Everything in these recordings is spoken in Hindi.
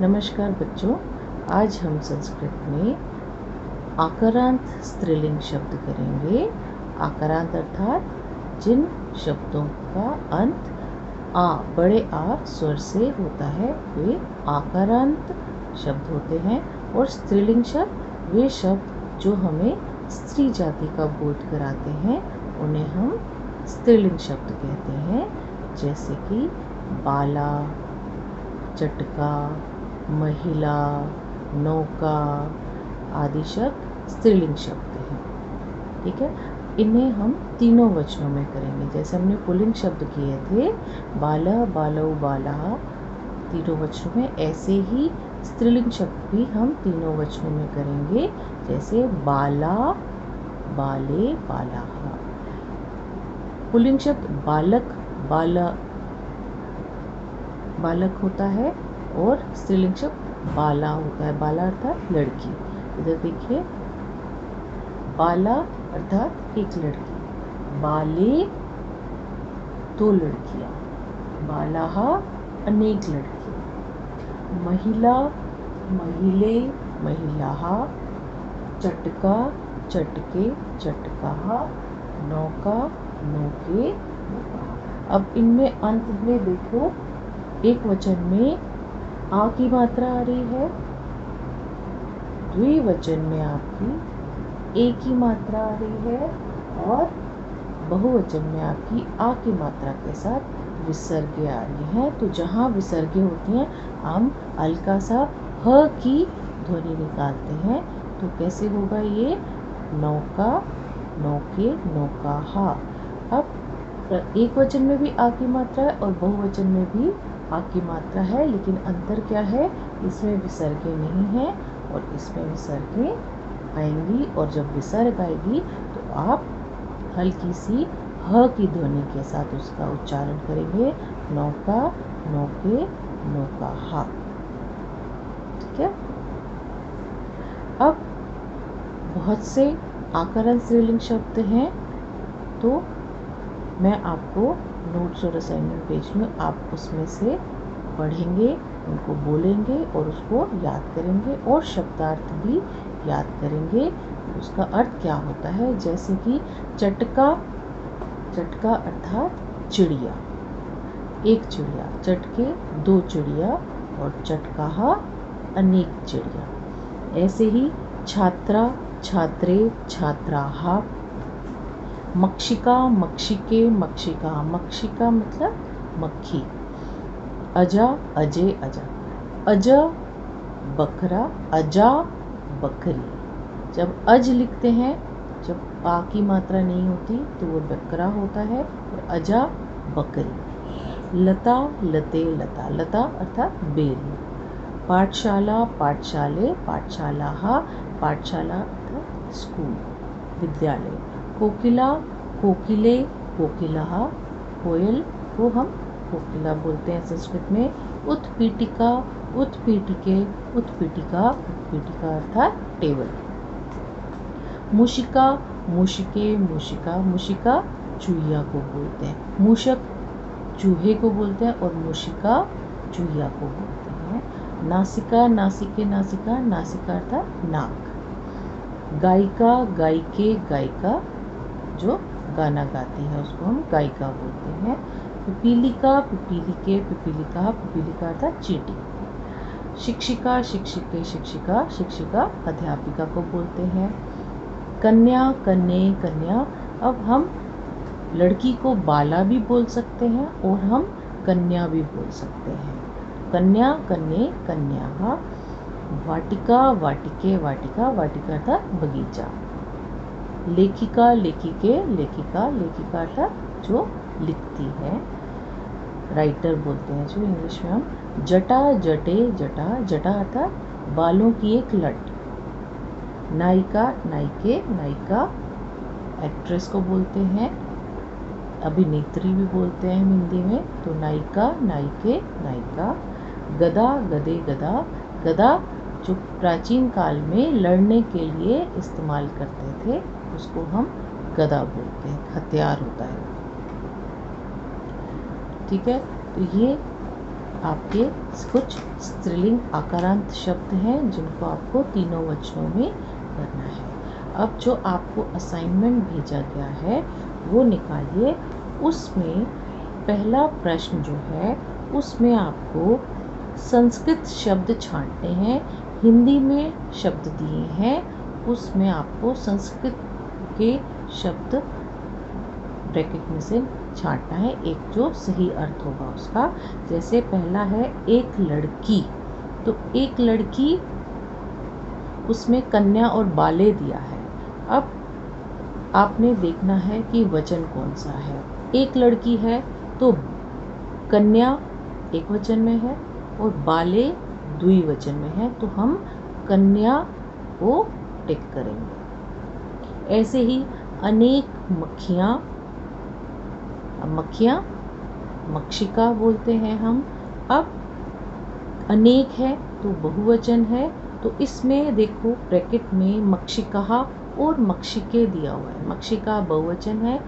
नमस्कार बच्चों, आज हम संस्कृत में आकारांत स्त्रीलिंग शब्द करेंगे। आकारांत अर्थात जिन शब्दों का अंत आ, बड़े आ स्वर से होता है, वे आकारांत शब्द होते हैं। और स्त्रीलिंग शब्द वे शब्द जो हमें स्त्री जाति का बोध कराते हैं, उन्हें हम स्त्रीलिंग शब्द कहते हैं। जैसे कि बाला, चटका, महिला, नौका आदि शब्द स्त्रीलिंग शब्द हैं। ठीक है, इन्हें हम तीनों वचनों में करेंगे। जैसे हमने पुल्लिंग शब्द किए थे, बाला, बालौ, बालाः, तीनों वचनों में, ऐसे ही स्त्रीलिंग शब्द भी हम तीनों वचनों में करेंगे। जैसे बाला, बाले, बालाः। पुल्लिंग शब्द बालक, बालक होता है, और स्त्रीलिंग शब्द बाला होता है। बाला अर्थात लड़की। इधर देखिए, बाला अर्थात एक लड़की, बाले दो लड़कियां, बालाः अनेक लड़कियां, महिला, महिले, महिलाः, चटका, चटके, चटकाः, नौका, नौके, नौकाः। अब इनमें अंत में देखो, एक वचन में आ की मात्रा आ रही है, द्विवचन में आपकी ए की मात्रा आ रही है, और बहुवचन में आपकी आ की मात्रा के साथ विसर्गे आ रही है। तो जहाँ विसर्गे होती हैं, हम हल्का सा ह की ध्वनि निकालते हैं। तो कैसे होगा ये? नौका, नौके, नौकाः। अब एक वचन में भी आ की मात्रा है और बहुवचन में भी आ की मात्रा है, लेकिन अंतर क्या है? इसमें विसर्गे नहीं है और इसमें विसर्गे आएंगी। और जब विसर्ग आएगी तो आप हल्की सी ह की ध्वनि के साथ उसका उच्चारण करेंगे, नौका, नौके, नौकाः। ठीक है। अब बहुत से आकारांत स्त्रीलिंग शब्द हैं, तो मैं आपको नोट्स और असाइनमेंट भेज लूँ, आप उसमें से पढ़ेंगे, उनको बोलेंगे और उसको याद करेंगे, और शब्दार्थ भी याद करेंगे, उसका अर्थ क्या होता है। जैसे कि चटका, चटका अर्थात चिड़िया, एक चिड़िया, चटके दो चिड़िया, और चटकाः अनेक चिड़िया। ऐसे ही छात्रा, छात्रे, छात्राः, मक्षिका, मक्षिके, मक्षिका, मक्षिका मतलब मक्खी, अजा, अजय, अजा, अज बकरा, अजा बकरी। जब अज लिखते हैं, जब आ की मात्रा नहीं होती, तो वो बकरा होता है, और अजा बकरी। लता, लते, लता, लता अर्थात बेल। पाठशाला, पाठशाले, पाठशालाः, पाठशाला अर्थात स्कूल, विद्यालय। कोकिला, कोकिले, कोकिलाः, कोयल को हम कोकिला बोलते हैं संस्कृत में। उत्पीठिका, उत्पीठिके, उत्पीठिका, उत्पीठिका अर्थात टेबल। मूषिका, मूषिके, मूषिका, मूषिका चूहिया को बोलते हैं। मूषक चूहे को बोलते हैं, और मूषिका चूहिया को बोलते हैं। नासिका, नासिके, नासिका, नासिका अर्थात नाक। गायिका, गायिके, गायिका जो गाना गाती है उसको हम गायिका बोलते हैं। पिपीलिका, पिपीलिके, पिपीलिका, पिपीलिका अर्थात चींटी। शिक्षिका, शिक्षिके, शिक्षिका, शिक्षिका अध्यापिका को बोलते हैं। कन्या, कन्ये, कन्या। अब हम लड़की को बाला भी बोल सकते हैं और हम कन्या भी बोल सकते हैं। कन्या, कन्ये, कन्याः। वाटिका, वाटिके, वाटिका, वाटिका अर्थात बगीचा। लेखिका, लेखिके, लेखिका, लेखिका अर्थात जो लिखती है, राइटर बोलते हैं जो इंग्लिश में हम। जटा, जटे, जटा, जटा अर्थात बालों की एक लट। नायिका, नायिके, नायिका एक्ट्रेस को बोलते हैं, अभिनेत्री भी बोलते हैं हिंदी में, तो नायिका, नायिके, नायिका। गदा, गदे, गदा, गदा जो प्राचीन काल में लड़ने के लिए इस्तेमाल करते थे, उसको हम गदा बोलते हैं, हथियार होता है। ठीक है, तो ये आपके कुछ स्त्रीलिंग आकारांत शब्द हैं जिनको आपको तीनों वचनों में करना है। अब जो आपको असाइनमेंट भेजा गया है वो निकालिए। उसमें पहला प्रश्न जो है उसमें आपको संस्कृत शब्द छांटने हैं। हिंदी में शब्द दिए हैं, उसमें आपको संस्कृत के शब्द ब्रैकेट में से छांटना है, एक जो सही अर्थ होगा उसका। जैसे पहला है एक लड़की, तो एक लड़की उसमें कन्या और बाले दिया है। अब आपने देखना है कि वचन कौन सा है। एक लड़की है तो कन्या एक वचन में है और बाले द्विवचन में है, तो हम कन्या को टिक करेंगे। ऐसे ही अनेक मक्खियाँ, मक्खियाँ मक्षिका बोलते हैं हम। अब अनेक है तो बहुवचन है, तो इसमें देखो ब्रैकेट में मक्षिका और मक्षिके दिया हुआ है। मक्षिका बहुवचन है,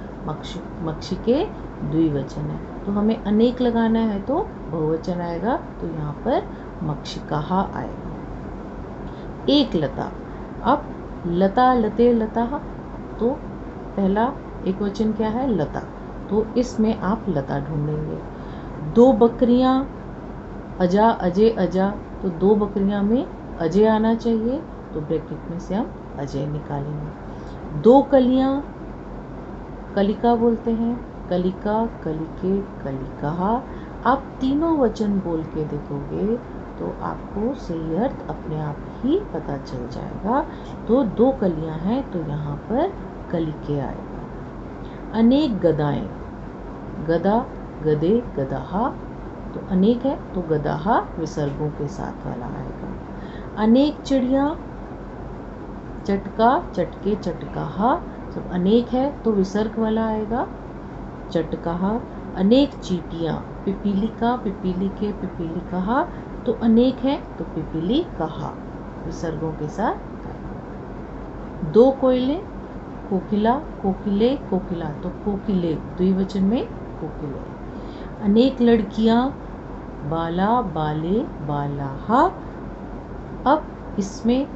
मक्षिके द्विवचन है, तो हमें अनेक लगाना है तो बहुवचन आएगा, तो यहाँ पर मक्षिका आएगा। एक लता, अब लता लते लता, तो पहला एक वचन क्या है लता, तो इसमें आप लता ढूंढेंगे। दो बकरियां, अजा अजय अजा, तो दो बकरियां में अजय आना चाहिए, तो ब्रैकेट में से हम अजय निकालेंगे। दो कलियां, कलिका बोलते हैं, कलिका कलिके कलिका। आप तीनों वचन बोल के देखोगे तो आपको सही अर्थ अपने आप ही पता चल जाएगा। तो दो कलियां हैं तो यहाँ पर कलिके आएगा। अनेक गदाएं, गदा गदे गदाहा, तो अनेक है तो गदाहा विसर्गों के साथ वाला आएगा। अनेक चिड़िया, चटका चटके चटकाहा, जब अनेक है तो विसर्ग वाला आएगा चटकाहा। अनेक चींटियां, पिपीलिका पिपीलिके पिपीलिकाहा, तो अनेक है तो पिपीली कहा विसर्गों के साथ। दो कोयले, कोकिला कोकिले कोकिला, तो कोकिले द्विवचन में कोकिले। अनेक लड़कियां, बाला बाले बालाहा, अब इसमें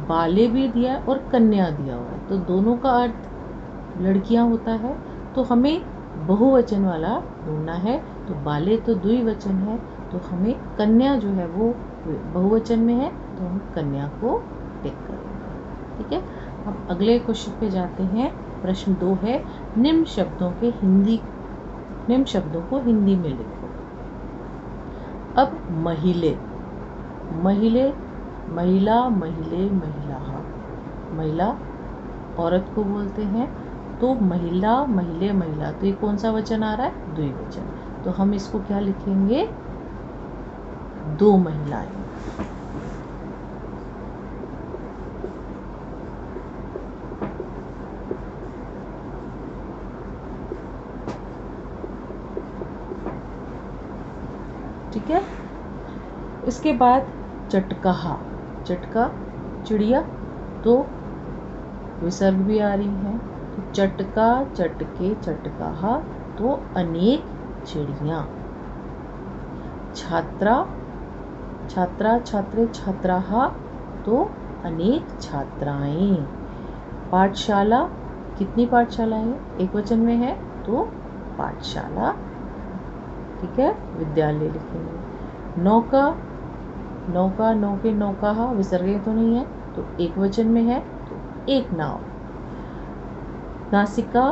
बाले भी दिया और कन्या दिया हुआ है, तो दोनों का अर्थ लड़कियां होता है, तो हमें बहुवचन वाला ढूंढना है। तो बाले तो द्विवचन है, तो हमें कन्या जो है वो बहुवचन में है, तो हम कन्या को टिक करेंगे। ठीक है, अब अगले क्वेश्चन पे जाते हैं। प्रश्न 2 है, निम्न शब्दों को हिंदी में लिखो। अब महिले, महिले, महिला महिले महिला, महिला औरत को बोलते हैं, तो महिला महिले महिला, तो ये कौन सा वचन आ रहा है द्विवचन, तो हम इसको क्या लिखेंगे दो महिलाएं। ठीक है, इसके बाद चटकाहा, चटका चिड़िया, तो विसर्ग भी आ रही है, तो चटका चटके चटकाहा, तो अनेक चिड़िया। छात्रा, छात्रा छात्रे छात्राहा, तो अनेक छात्राएं। पाठशाला, कितनी पाठशालाएं, एक वचन में है तो पाठशाला। ठीक है, विद्यालय लिखेंगे। नौका, नौका नौके नौकाहा, विसर्ग तो नहीं है, तो एक वचन में है तो एक नाव। नासिका,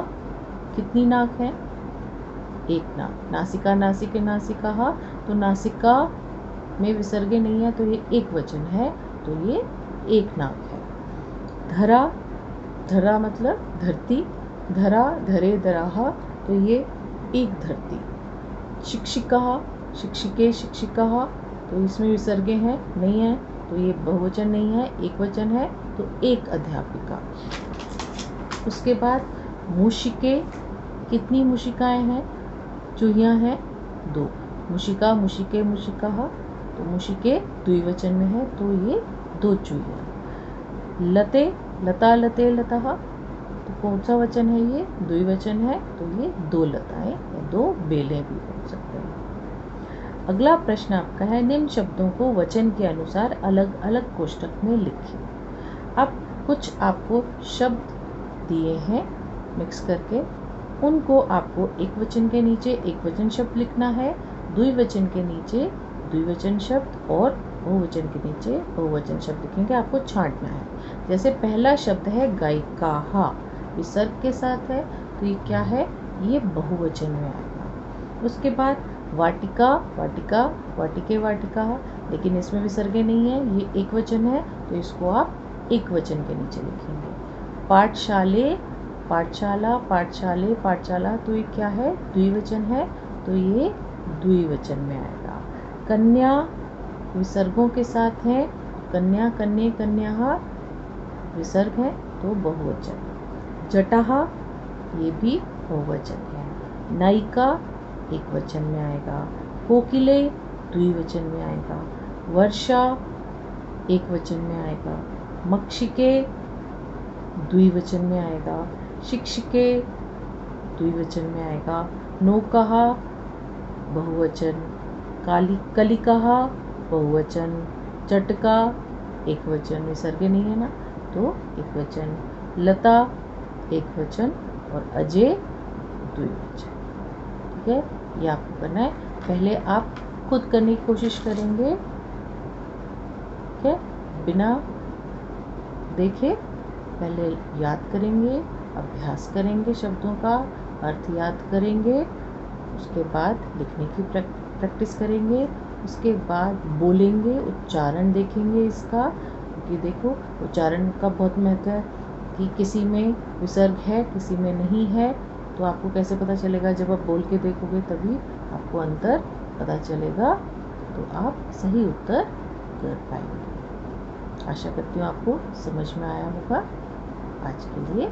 कितनी नाक है, एक नाक। नासिका नासिके नासिकाहा, तो नासिका में विसर्ग नहीं है तो ये एक वचन है, तो ये एक नाक है। धरा, धरा मतलब धरती, धरा धरे धराहा, तो ये एक धरती। शिक्षिका, शिक्षिके शिक्षिका, तो इसमें विसर्गे हैं नहीं है, तो ये बहुवचन नहीं है, एक वचन है, तो एक अध्यापिका। उसके बाद मूशिके, कितनी मूशिकाएं हैं, चूहियां हैं दो। मूशिका मूशिके मूशिकाहा, तो मूशिके द्विवचन में है, तो ये दो चूहियां। लते, लता लते लताहा, तो कौन सा वचन है, ये द्विवचन है, तो ये दो लताएं या दो बेलें भी हो सकते हैं। अगला प्रश्न आपका है, निम्न शब्दों को वचन के अनुसार अलग अलग कोष्ठक में लिखिए। अब कुछ आपको शब्द दिए हैं मिक्स करके, उनको आपको एक वचन के नीचे एक वचन शब्द लिखना है, द्विवचन के नीचे द्विवचन शब्द और बहुवचन के नीचे बहुवचन शब्द लिखेंगे। आपको छांटना है। जैसे पहला शब्द है गायिकाहा, विसर्ग के साथ है, तो ये क्या है, ये बहुवचन में आएगा। उसके बाद वाटिका, वाटिका, वाटिके, वाटिका, लेकिन इसमें विसर्ग नहीं है, ये एक वचन है, तो इसको आप एक वचन के नीचे लिखेंगे। पाठशाले, पाठशाला, पाठशाले, पाठशाला, तो ये क्या है, द्विवचन है, तो ये द्विवचन में आएगा। कन्या विसर्गों के साथ है, कन्या, कन्ये, कन्या, विसर्ग है तो बहुवचन। जटाहा, ये भी बहुवचन है। नायिका एक वचन में आएगा। कोकिले द्विवचन में आएगा। वर्षा एक वचन में आएगा। मक्षिके द्विवचन में आएगा। शिक्षिके द्विवचन में आएगा। नौकाहा बहुवचन। कलिकाहा बहुवचन। चटका एक वचन, विसर्ग नहीं है ना, तो एक वचन। लता एक वचन और अजय द्विवचन। ठीक है, ये आपको करना है। पहले आप खुद करने की कोशिश करेंगे, ठीक है, बिना देखे पहले याद करेंगे, अभ्यास करेंगे, शब्दों का अर्थ याद करेंगे, उसके बाद लिखने की प्रैक्टिस करेंगे, उसके बाद बोलेंगे, उच्चारण देखेंगे इसका, क्योंकि देखो उच्चारण का बहुत महत्व है कि किसी में विसर्ग है किसी में नहीं है, तो आपको कैसे पता चलेगा, जब आप बोल के देखोगे तभी आपको अंतर पता चलेगा, तो आप सही उत्तर कर पाएंगे। आशा करती हूँ आपको समझ में आया होगा। आज के लिए